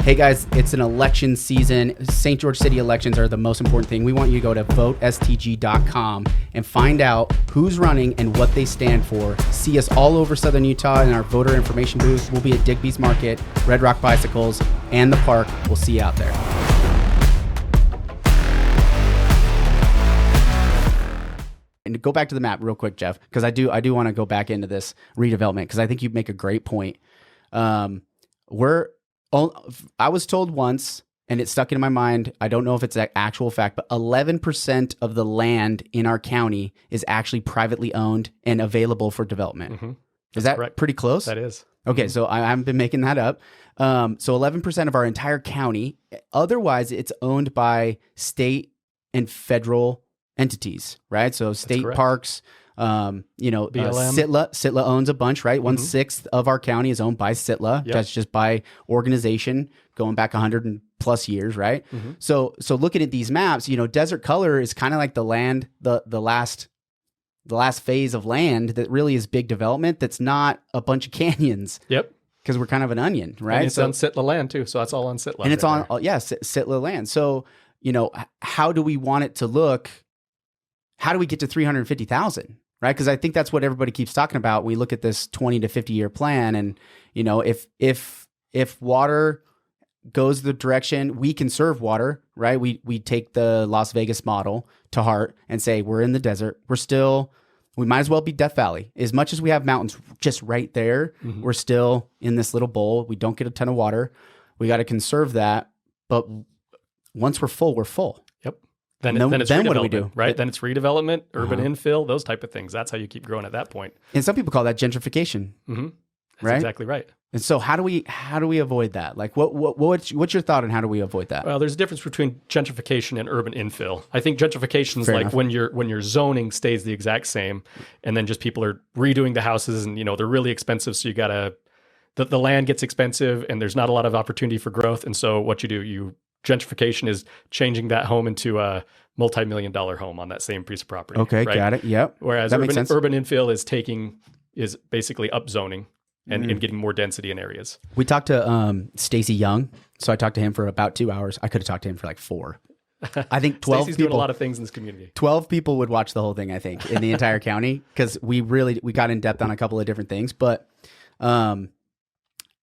Hey guys, it's an election season. St. George City elections are the most important thing. We want you to go to votestg.com and find out who's running and what they stand for. See us all over Southern Utah in our voter information booth. We'll be at Digby's Market, Red Rock Bicycles, and the park. We'll see you out there. And to go back to the map real quick, Jeff, because I do want to go back into this redevelopment because I think you make a great point. I was told once, and it stuck in my mind, I don't know if it's an actual fact, but 11% of the land in our county is actually privately owned and available for development. Mm-hmm. Is that correct? Pretty close? That is. Okay, so I haven't been making that up. So 11% of our entire county, otherwise it's owned by state and federal entities, right? So state parks, Sitla owns a bunch, right? 1/6 of our county is owned by Sitla. Yep. That's just by organization going back 100+ years, right? Mm-hmm. So looking at these maps, desert color is kind of like the land, the last phase of land that really is big development. That's not a bunch of canyons. Yep. Because we're kind of an onion, right? And it's on Sitla land too. So that's all on Sitla. And it's on, Sitla land. So, how do we want it to look? How do we get to 350,000? Right? Because I think that's what everybody keeps talking about. We look at this 20 to 50 year plan, and if water goes the direction we conserve water, right? We take the Las Vegas model to heart and say we're in the desert. We might as well be Death Valley. As much as we have mountains just right there, we're still in this little bowl. We don't get a ton of water. We got to conserve that. But once we're full, we're full. Yep. Then it's what do we do? Right? Then it's redevelopment, urban infill, those type of things. That's how you keep growing at that point. And some people call that gentrification. Mm-hmm. That's exactly right. And so how do we avoid that? Like what's your thought on how do we avoid that? Well, there's a difference between gentrification and urban infill. I think gentrification is like when your zoning stays the exact same, and then just people are redoing the houses, and they're really expensive, so you gotta the land gets expensive, and there's not a lot of opportunity for growth. And so what you do, gentrification is changing that home into a multi-million-dollar home on that same piece of property. Okay, right? Got it. Yep. Whereas urban infill is basically upzoning and getting more density in areas. We talked to Stacy Young, so I talked to him for about 2 hours. I could have talked to him for like 4. I think 12 Stacy's people doing a lot of things in this community. 12 people would watch the whole thing, I think, in the entire county, because we got in depth on a couple of different things. But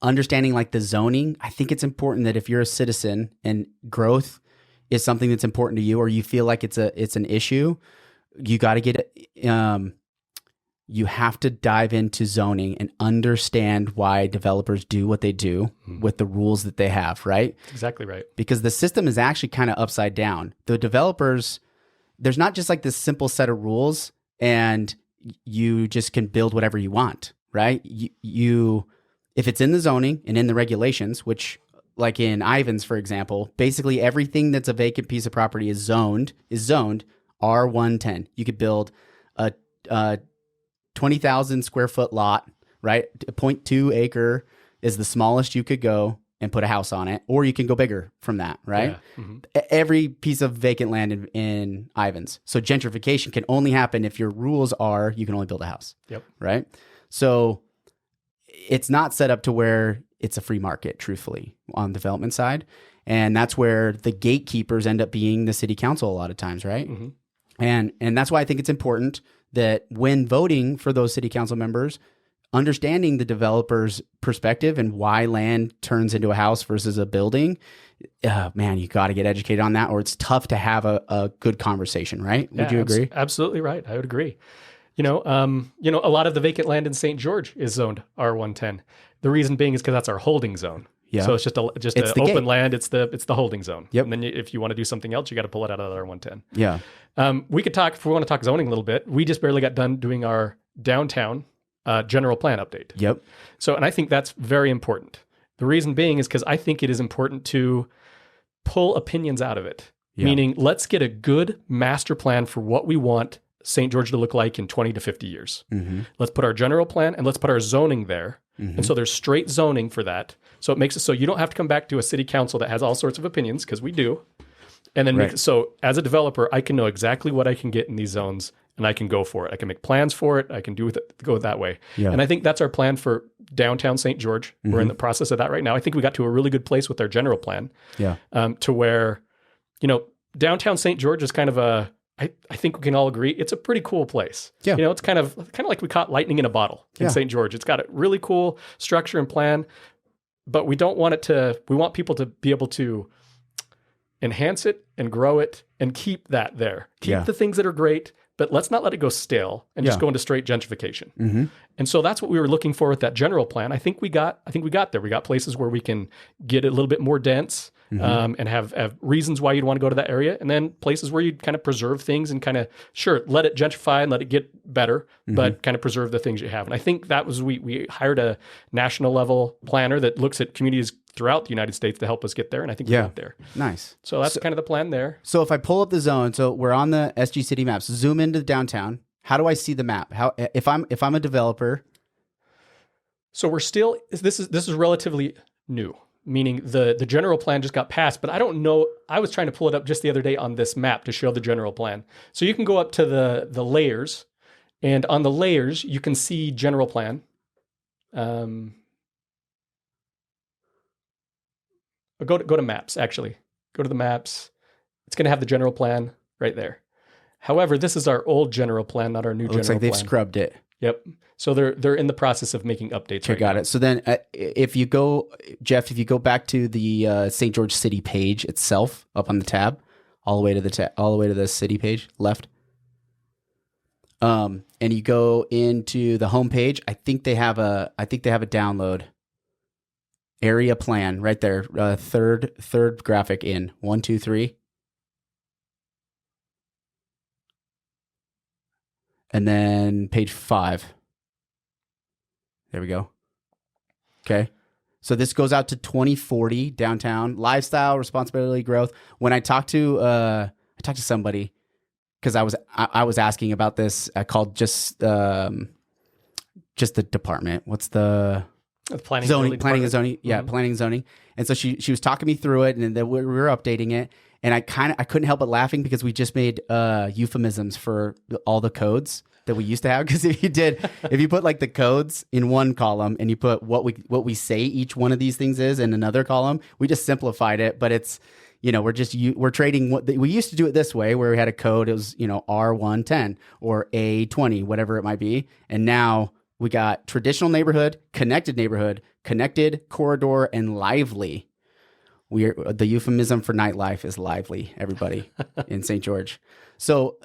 understanding like the zoning, I think it's important that if you're a citizen and growth is something that's important to you, or you feel like it's an issue, you got to get you have to dive into zoning and understand why developers do what they do with the rules that they have, right? That's exactly right. Because the system is actually kind of upside down. The developers, there's not just like this simple set of rules and you just can build whatever you want, right? You if it's in the zoning and in the regulations, which like in Ivans, for example, basically everything that's a vacant piece of property is zoned R110. You could build a 20,000 square foot lot, right? A 0.2 acre is the smallest you could go and put a house on it, or you can go bigger from that, right? Yeah. Mm-hmm. Every piece of vacant land in Ivans. So gentrification can only happen if your rules are you can only build a house. Yep. Right? So it's not set up to where it's a free market, truthfully, on the development side. And that's where the gatekeepers end up being the city council a lot of times, right? Mm-hmm. And that's why I think it's important that when voting for those city council members, understanding the developer's perspective and why land turns into a house versus a building, man, you got to get educated on that, or it's tough to have a good conversation, right? Would you agree? Absolutely right. I would agree. A lot of the vacant land in St. George is zoned R110. The reason being is because that's our holding zone. Yeah. So it's just an open land. It's the holding zone. Yep. And then if you want to do something else, you got to pull it out of the R110. Yeah. We could talk, if we want to talk zoning a little bit, we just barely got done doing our downtown general plan update. Yep. So, and I think that's very important. The reason being is because I think it is important to pull opinions out of it. Yeah. Meaning, let's get a good master plan for what we want St. George to look like in 20 to 50 years. Mm-hmm. Let's put our general plan and let's put our zoning there. Mm-hmm. And so there's straight zoning for that. So it makes it so you don't have to come back to a city council that has all sorts of opinions, because we do. And then so as a developer, I can know exactly what I can get in these zones, and I can go for it. I can make plans for it. I can go that way. Yeah. And I think that's our plan for downtown St. George. We're in the process of that right now. I think we got to a really good place with our general plan. Yeah. To where, downtown St. George is kind of I think we can all agree it's a pretty cool place. Yeah. It's kind of like we caught lightning in a bottle in St. George. It's got a really cool structure and plan, but we want people to be able to enhance it and grow it and keep that there. Keep the things that are great, but let's not let it go stale and just go into straight gentrification. And so that's what we were looking for with that general plan. I think we got there. We got places where we can get a little bit more dense and have reasons why you'd want to go to that area. And then places where you'd kind of preserve things and kind of, let it gentrify and let it get better, but kind of preserve the things you have. And I think that was, we hired a national level planner that looks at communities throughout the United States to help us get there. And I think we got there. Nice. So that's kind of the plan there. So if I pull up the zone, so we're on the SG City maps, zoom into downtown. How do I see the map? How if I'm a developer? So we're still, this is relatively new, meaning the general plan just got passed, but I don't know. I was trying to pull it up just the other day on this map to show the general plan. So you can go up to the layers, and on the layers you can see general plan. Go to maps, actually. Go to the maps. It's going to have the general plan right there. However, this is our old general plan, not our new general plan. Looks like they've scrubbed it. Yep. So they're in the process of making updates. Okay, got it. So then if you go back to the St. George City page itself, up on the tab, all the way to the city page, left. And you go into the home page, I think they have a download area plan right there. Third graphic in 1, 2, 3. And then page 5. There we go. Okay. So this goes out to 2040 downtown lifestyle, responsibility, growth. When I talked to somebody, because I was asking about this, I called just the department. What's the planning and zoning? Yeah, planning and zoning. And so she was talking me through it, and then we were updating it. And I couldn't help but laughing because we just made euphemisms for all the codes that we used to have. Because if you put like the codes in one column and you put what we say each one of these things is in another column, we just simplified it. But it's, we're trading we used to do it this way, where we had a code. It was, R110 or A20, whatever it might be. And now we got traditional neighborhood, connected corridor, and lively. The euphemism for nightlife is lively, everybody in St. George. So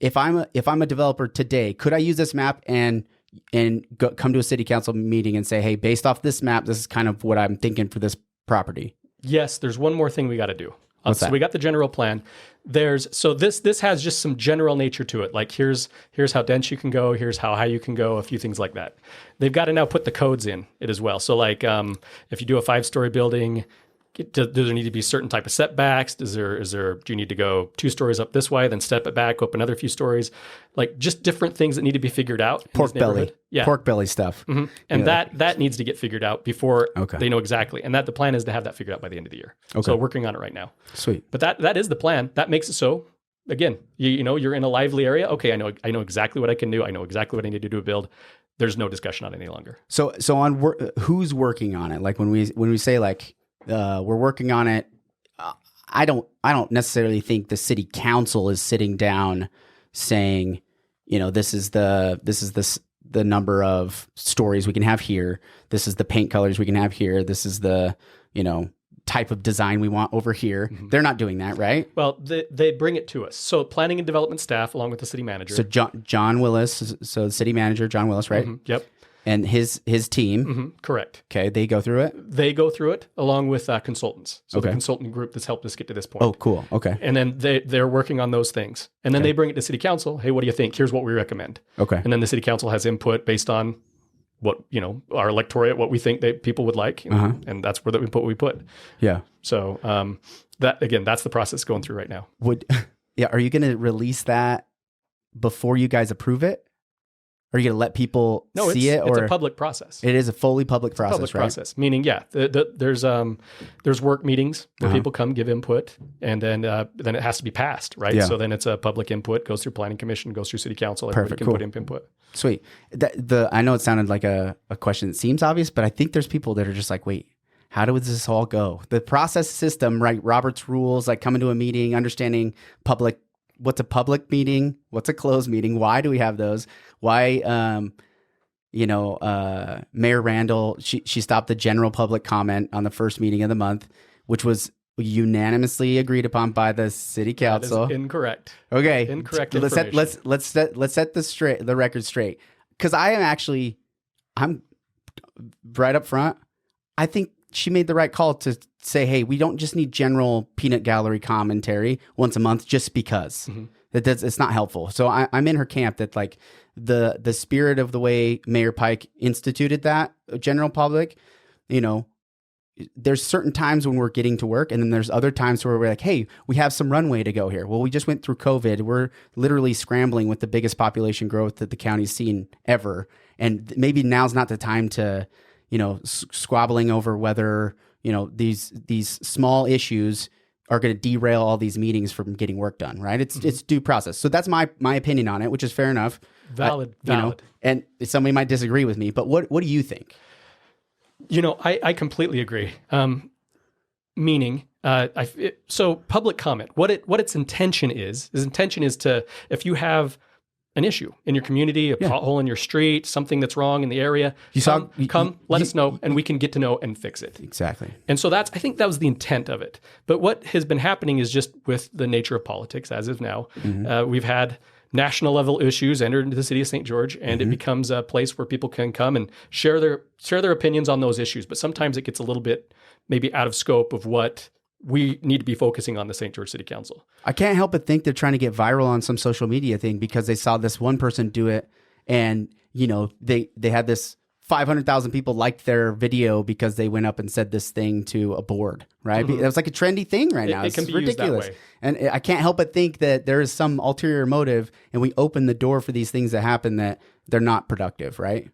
if I'm a developer today, could I use this map and come to a city council meeting and say, hey, based off this map, this is kind of what I'm thinking for this property? Yes, there's one more thing we got to do. What's that? So we got the general plan. This has just some general nature to it. Like here's how dense you can go. Here's how high you can go. A few things like that. They've got to now put the codes in it as well. So like if you do a 5-story building, does there need to be certain type of setbacks? Do you need to go 2 stories up this way, then step it back, go up another few stories? Like just different things that need to be figured out. Pork belly stuff. Mm-hmm. And that needs to get figured out before they know exactly. And the plan is to have that figured out by the end of the year. Okay. So working on it right now. Sweet. But that is the plan. That makes it so. Again, you're in a lively area. Okay, I know exactly what I can do. I know exactly what I need to do to build. There's no discussion on it any longer. So on who's working on it? Like when we say like, we're working on it. I don't necessarily think the city council is sitting down saying, this is the number of stories we can have here. This is the paint colors we can have here. This is the, type of design we want over here. Mm-hmm. They're not doing that, right? Well, they bring it to us. So planning and development staff, along with the city manager. So John Willis, so the city manager, John Willis, right? Mm-hmm. Yep. And his team. Mm-hmm. Correct. Okay, they go through it? They go through it along with consultants. So the consultant group that's helped us get to this point. Oh, cool. Okay. And then they're working on those things. And then they bring it to city council. Hey, what do you think? Here's what we recommend. Okay. And then the city council has input based on what, our electorate, what we think that people would like. And that's where what we put. Yeah. So that's the process going through right now. Are you going to release that before you guys approve it? Are you going to let people see it? It's a public process. It is a fully public process, public right? process, meaning, there's work meetings where people come give input, and then it has to be passed, right? Yeah. So then it's a public input, goes through planning commission, goes through city council, everybody Perfect, can cool. put in input. Sweet. I know it sounded like a question that seems obvious, but I think there's people that are just like, wait, how does this all go? The process system, right? Robert's rules, like coming to a meeting, understanding what's a public meeting, what's a closed meeting, why do we have those? Why, Mayor Randall, she stopped the general public comment on the first meeting of the month, which was unanimously agreed upon by the city council. That is incorrect. Okay. Incorrect let's information. let's set the record straight. Because I'm right up front. I think she made the right call to say, hey, we don't just need general peanut gallery commentary once a month just because. It's not helpful. So I'm in her camp that like the spirit of the way Mayor Pike instituted that general public, there's certain times when we're getting to work, and then there's other times where we're like, hey, we have some runway to go here. Well, we just went through COVID. We're literally scrambling with the biggest population growth that the county's seen ever. And maybe now's not the time to, squabbling over whether, these small issues are going to derail all these meetings from getting work done, right? It's due process. So that's my opinion on it, which is fair enough. Valid. And somebody might disagree with me, but what do you think? I completely agree. Meaning, so public comment, what its intention is to, if you have an issue in your community, a pothole in your street, something that's wrong in the area, let us know, and we can get to know and fix it. Exactly. And so I think that was the intent of it. But what has been happening is just with the nature of politics as of now, we've had national level issues entered into the city of St. George, and it becomes a place where people can come and share their opinions on those issues. But sometimes it gets a little bit maybe out of scope of what we need to be focusing on the St. George City Council. I can't help but think they're trying to get viral on some social media thing because they saw this one person do it, and they had this 500,000 people liked their video because they went up and said this thing to a board, right? That was like a trendy thing right now. It can it's be ridiculous. used that way. And I can't help but think that there is some ulterior motive, and we open the door for these things to happen that they're not productive, right?